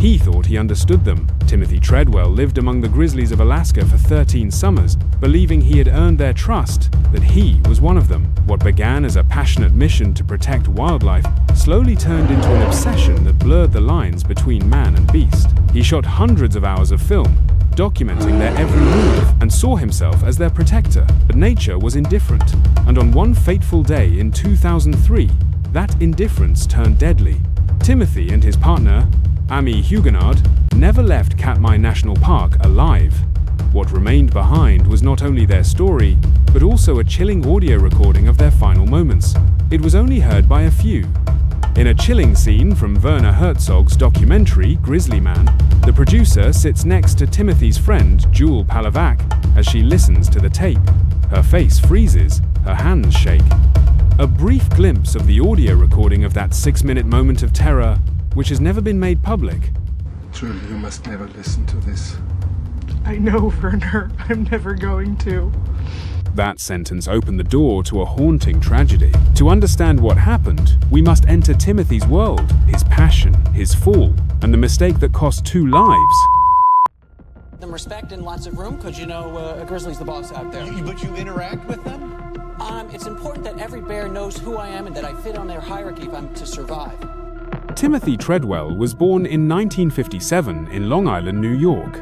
He thought he understood them. Timothy Treadwell lived among the grizzlies of Alaska for 13 summers, believing he had earned their trust, that he was one of them. What began as a passionate mission to protect wildlife slowly turned into an obsession that blurred the lines between man and beast. He shot hundreds of hours of film, documenting their every move, and saw himself as their protector. But nature was indifferent, and on one fateful day in 2003, that indifference turned deadly. Timothy and his partner, Amy Huguenard, never left Katmai National Park alive. What remained behind was not only their story, but also a chilling audio recording of their final moments. It was only heard by a few. In a chilling scene from Werner Herzog's documentary, Grizzly Man, the producer sits next to Timothy's friend, Jewel Palavac, as she listens to the tape. Her face freezes, her hands shake. A brief glimpse of the audio recording of that 6-minute moment of terror, which has never been made public. Truly, you must never listen to this. I know, Werner. I'm never going to. That sentence opened the door to a haunting tragedy. To understand what happened, we must enter Timothy's world, his passion, his fall, and the mistake that cost 2 lives. Them respect and lots of room, because a grizzly's the boss out there. But you interact with them? It's important that every bear knows who I am and that I fit on their hierarchy if I'm to survive. Timothy Treadwell was born in 1957 in Long Island, New York.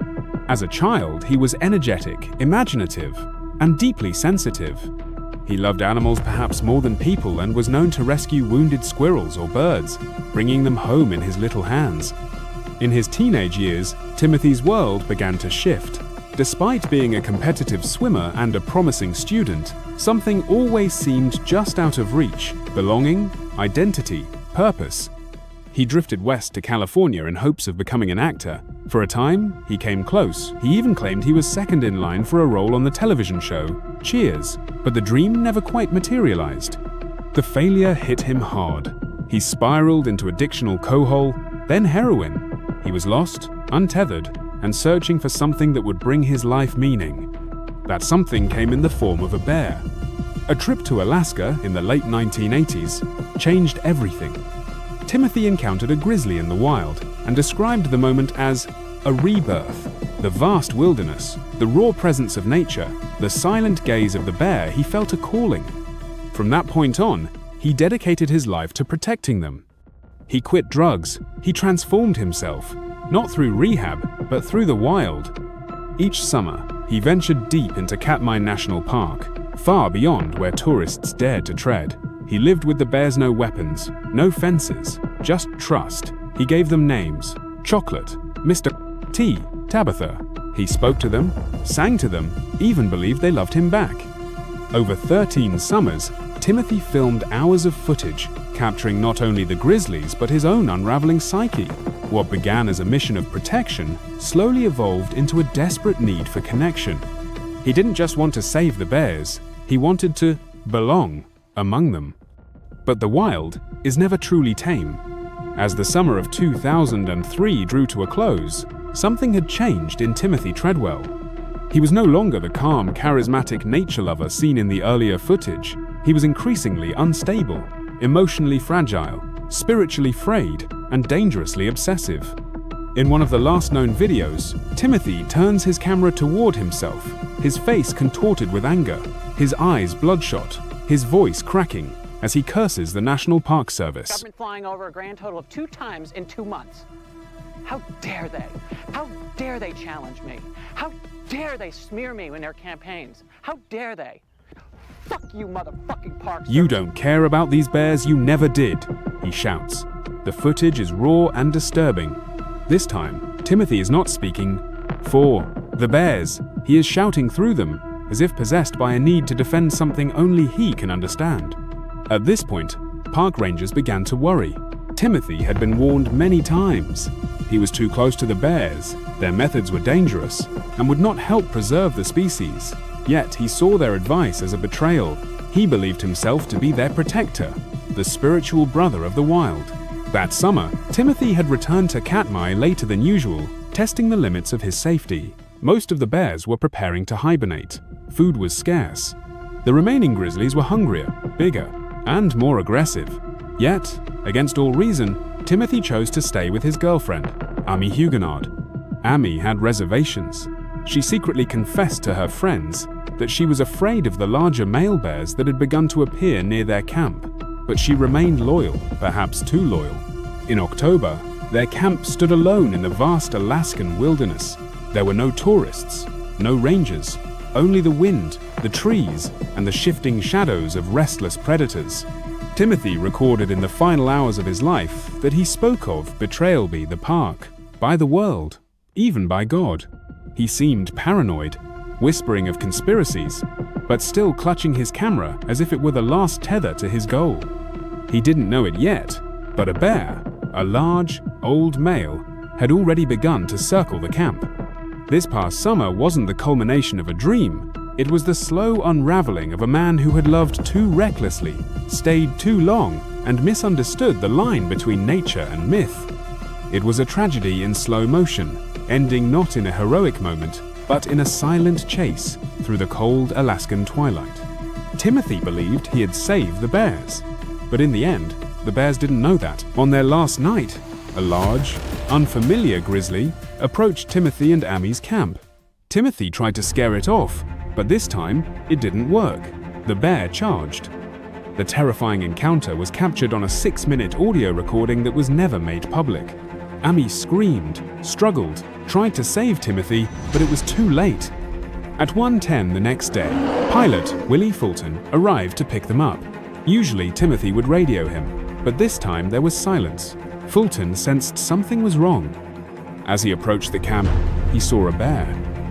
As a child, he was energetic, imaginative, and deeply sensitive. He loved animals perhaps more than people and was known to rescue wounded squirrels or birds, bringing them home in his little hands. In his teenage years, Timothy's world began to shift. Despite being a competitive swimmer and a promising student, something always seemed just out of reach: belonging, identity, purpose. He drifted west to California in hopes of becoming an actor. For a time, he came close. He even claimed he was second in line for a role on the television show Cheers, but the dream never quite materialized. The failure hit him hard. He spiraled into addictional cohol, then heroin. He was lost, untethered, and searching for something that would bring his life meaning. That something came in the form of a bear. A trip to Alaska in the late 1980s changed everything. Timothy encountered a grizzly in the wild and described the moment as a rebirth. The vast wilderness, the raw presence of nature, the silent gaze of the bear, he felt a calling. From that point on, he dedicated his life to protecting them. He quit drugs. He transformed himself, not through rehab, but through the wild. Each summer, he ventured deep into Katmai National Park, far beyond where tourists dared to tread. He lived with the bears, no weapons, no fences, just trust. He gave them names: Chocolate, Mr. T, Tabitha. He spoke to them, sang to them, even believed they loved him back. Over 13 summers, Timothy filmed hours of footage, capturing not only the grizzlies but his own unraveling psyche. What began as a mission of protection slowly evolved into a desperate need for connection. He didn't just want to save the bears, he wanted to belong among them. But the wild is never truly tame. As the summer of 2003 drew to a close, something had changed in Timothy Treadwell. He was no longer the calm, charismatic nature lover seen in the earlier footage. He was increasingly unstable, emotionally fragile, spiritually frayed, and dangerously obsessive. In one of the last known videos, Timothy turns his camera toward himself, his face contorted with anger, his eyes bloodshot, his voice cracking, as he curses the National Park Service. Government flying over a grand total of 2 times in 2 months. How dare they? How dare they challenge me? How dare they smear me in their campaigns? How dare they? Fuck you, motherfucking Park Service. You don't care about these bears, you never did, he shouts. The footage is raw and disturbing. This time, Timothy is not speaking for the bears. He is shouting through them, as if possessed by a need to defend something only he can understand. At this point, park rangers began to worry. Timothy had been warned many times. He was too close to the bears, their methods were dangerous, and would not help preserve the species. Yet he saw their advice as a betrayal. He believed himself to be their protector, the spiritual brother of the wild. That summer, Timothy had returned to Katmai later than usual, testing the limits of his safety. Most of the bears were preparing to hibernate. Food was scarce. The remaining grizzlies were hungrier, bigger, and more aggressive. Yet, against all reason, Timothy chose to stay with his girlfriend. Amy Huguenot. Amy had reservations. She secretly confessed to her friends that she was afraid of the larger male bears that had begun to appear near their camp, but she remained loyal, perhaps too loyal. In October, their camp stood alone in the vast Alaskan wilderness. There were no tourists, no rangers, only the wind, the trees, and the shifting shadows of restless predators. Timothy recorded in the final hours of his life that he spoke of betrayal by the park, by the world, even by God. He seemed paranoid, whispering of conspiracies, but still clutching his camera as if it were the last tether to his goal. He didn't know it yet, but a bear, a large, old male, had already begun to circle the camp. This past summer wasn't the culmination of a dream. It was the slow unraveling of a man who had loved too recklessly, stayed too long, and misunderstood the line between nature and myth. It was a tragedy in slow motion, ending not in a heroic moment, but in a silent chase through the cold Alaskan twilight. Timothy believed he had saved the bears, but in the end, the bears didn't know that. On their last night, a large, unfamiliar grizzly approached Timothy and Amy's camp. Timothy tried to scare it off, but this time it didn't work. The bear charged. The terrifying encounter was captured on a 6-minute audio recording that was never made public. Amy screamed, struggled, tried to save Timothy, but it was too late. At 1:10 the next day, pilot Willie Fulton arrived to pick them up. Usually Timothy would radio him, but this time there was silence. Fulton sensed something was wrong. As he approached the camp, he saw a bear.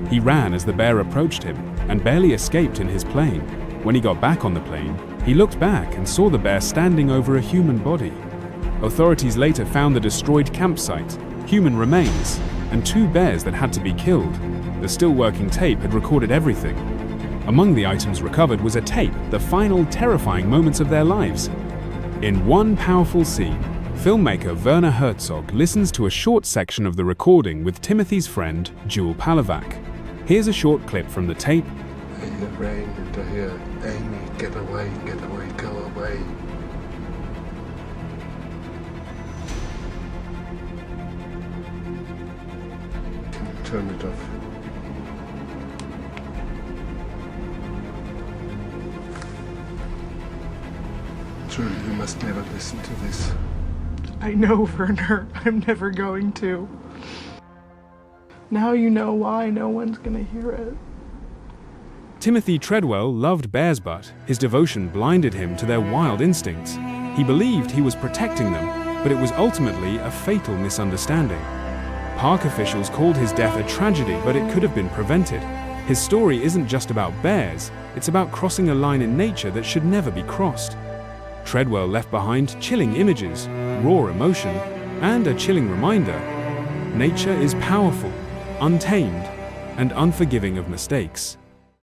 He ran as the bear approached him and barely escaped in his plane. When he got back on the plane, he looked back and saw the bear standing over a human body. Authorities later found the destroyed campsite, human remains, and 2 bears that had to be killed. The still working tape had recorded everything. Among the items recovered was a tape, the final terrifying moments of their lives. In one powerful scene, filmmaker Werner Herzog listens to a short section of the recording with Timothy's friend, Jewel Palovak. Here's a short clip from the tape. I hear rain and I hear, Amy, get away, go away. Can you turn it off? Truly, you must never listen to this. I know, Werner. I'm never going to. Now you know why no one's gonna hear it. Timothy Treadwell loved bears, but his devotion blinded him to their wild instincts. He believed he was protecting them, but it was ultimately a fatal misunderstanding. Park officials called his death a tragedy, but it could have been prevented. His story isn't just about bears, it's about crossing a line in nature that should never be crossed. Treadwell left behind chilling images, raw emotion, and a chilling reminder. Nature is powerful, untamed, and unforgiving of mistakes.